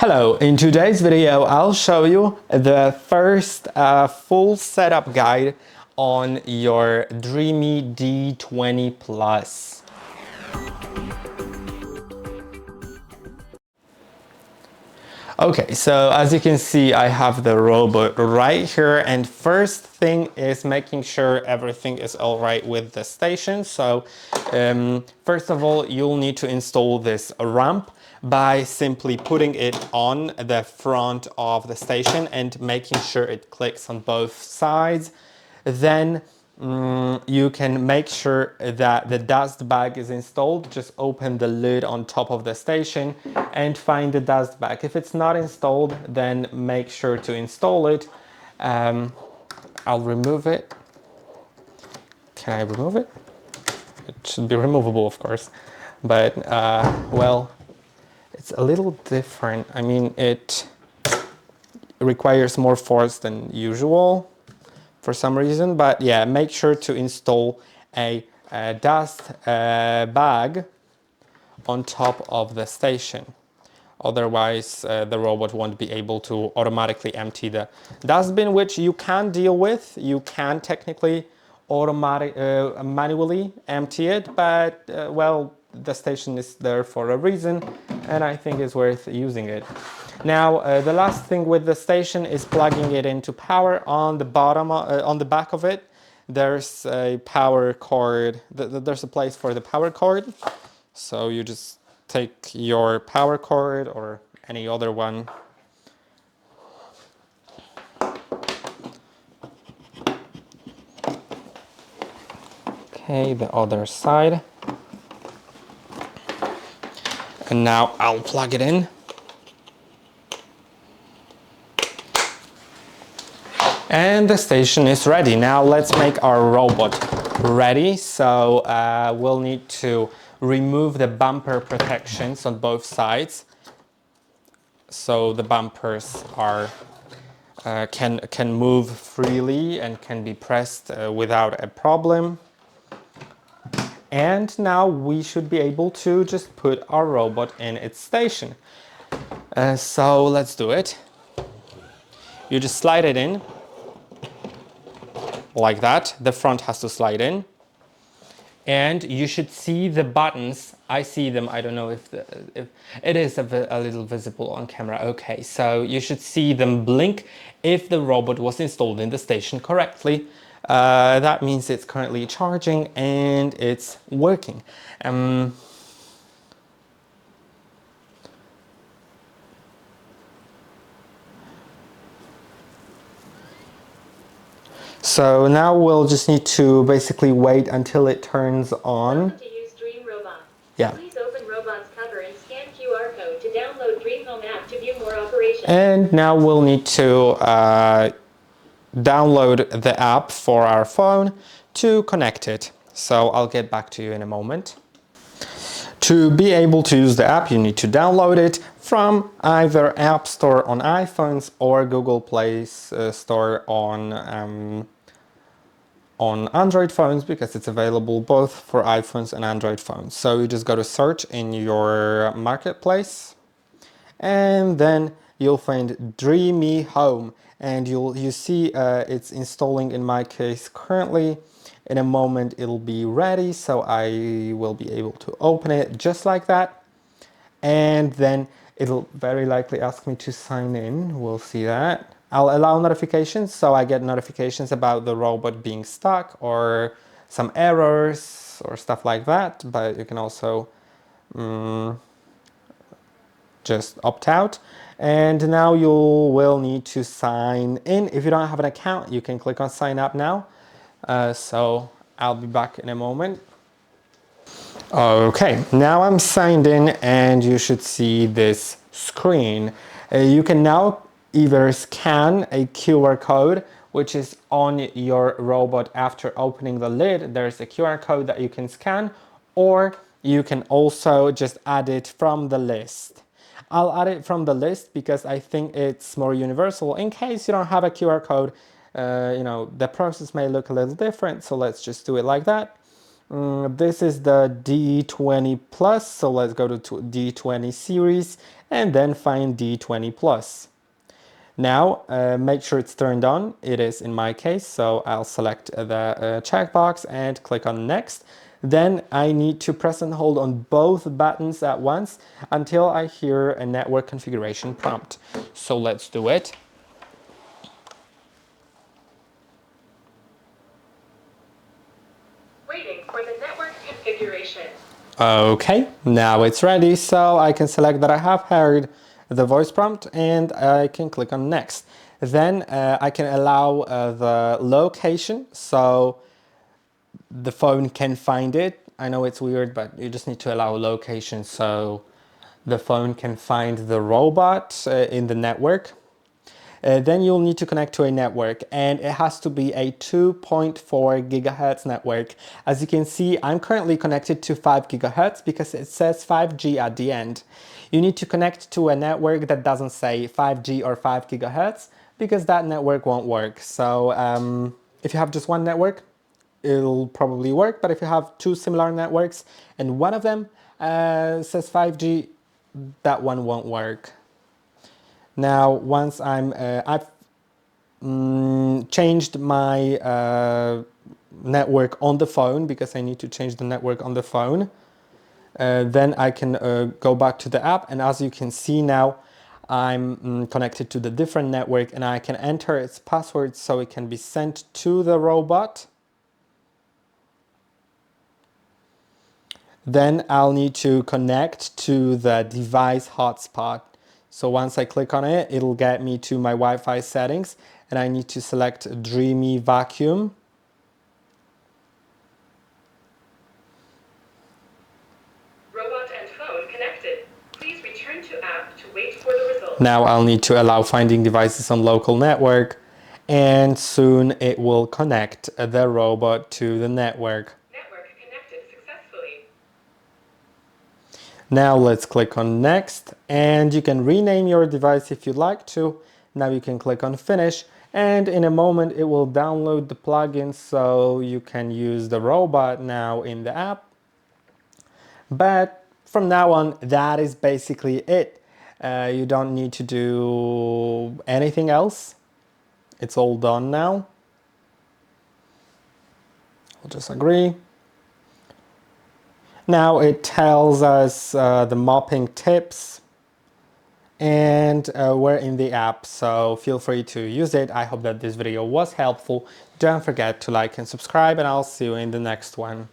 Hello, in today's video I'll show you the first full setup guide on your Dreamy D20 Plus. Okay, so as you can see I have the robot right here, and first thing is making sure everything is all right with the station. So first of all you'll need to install this ramp by simply putting it on the front of the station and making sure it clicks on both sides. Then you can make sure that the dust bag is installed. Just open the lid on top of the station and find the dust bag. If it's not installed, then make sure to install it. I'll remove it. Can I remove it? It should be removable, of course, but well, it's a little different. I mean, it requires more force than usual for some reason, but yeah, make sure to install a dust bag on top of the station. Otherwise, the robot won't be able to automatically empty the dustbin, which you can deal with. You can technically manually empty it, but well, the station is there for a reason, and I think it's worth using it. Now, the last thing with the station is plugging it into power. On the bottom, on the back of it, there's a power cord. There's a place for the power cord. So you just take your power cord or any other one. Okay, the other side. And now I'll plug it in. And the station is ready. Now let's make our robot ready. So we'll need to remove the bumper protections on both sides, so the bumpers are can move freely and can be pressed without a problem. And now we should be able to just put our robot in its station. So let's do it. You just slide it in like that. The front has to slide in. And you should see the buttons. I see them. I don't know if it is a little visible on camera. Okay, so you should see them blink if the robot was installed in the station correctly. That means it's currently charging and it's working. So now we'll just need to basically wait until it turns on. Welcome to use Dream Robot. Yeah. Please open Robot's cover and scan QR code to download Dream Home app to view more operations. And now we'll need to download the app for our phone to connect it. So I'll get back to you in a moment. To be able to use the app, you need to download it from either App Store on iPhones or Google Play Store on Android phones, because it's available both for iPhones and Android phones. So you just go to search in your marketplace, and then you'll find Dreamy Home, and you see it's installing in my case currently. In a moment it'll be ready, so I will be able to open it just like that, and then it'll very likely ask me to sign in. We'll see that. I'll allow notifications, so I get notifications about the robot being stuck or some errors or stuff like that, but you can also just opt out. And now you will need to sign in. If you don't have an account, you can click on sign up now. So I'll be back in a moment. Okay, now I'm signed in and you should see this screen. You can now either scan a QR code, which is on your robot after opening the lid. There's a QR code that you can scan, or you can also just add it from the list. I'll add it from the list because I think it's more universal. In case you don't have a QR code, you know, the process may look a little different, so let's just do it like that. This is the D20 Plus, so let's go to D20 series, and then find D20 Plus. Now, make sure it's turned on. It is in my case, so I'll select the checkbox and click on Next. Then I need to press and hold on both buttons at once until I hear a network configuration prompt. So let's do it. Waiting for the network configuration. Okay, now it's ready, so I can select that I have heard the voice prompt and I can click on Next. Then I can allow the location, so the phone can find it. I know it's weird, but you just need to allow location so the phone can find the robot in the network. Then you'll need to connect to a network, and it has to be a 2.4 gigahertz network. As you can see, I'm currently connected to 5 gigahertz because it says 5G at the end. You need to connect to a network that doesn't say 5G or 5 gigahertz because that network won't work. So if you have just one network, it'll probably work, but if you have two similar networks and one of them says 5G, that one won't work. Now, once I've changed my network on the phone because I need to change the network on the phone. Then I can go back to the app, and as you can see now, I'm connected to the different network, and I can enter its password so it can be sent to the robot. Then I'll need to connect to the device hotspot. So once I click on it, it'll get me to my Wi-Fi settings, and I need to select Dreamy Vacuum. Robot and phone connected. Please return to app to wait for the results. Now I'll need to allow finding devices on local network, and soon it will connect the robot to the network. Network connected successfully. Now let's click on Next, and you can rename your device if you'd like to. Now you can click on Finish, and in a moment it will download the plugin so you can use the robot now in the app. But from now on, that is basically it. You don't need to do anything else. It's all done now. I'll just agree. Now it tells us the mopping tips, and we're in the app, so feel free to use it. I hope that this video was helpful. Don't forget to like and subscribe, and I'll see you in the next one.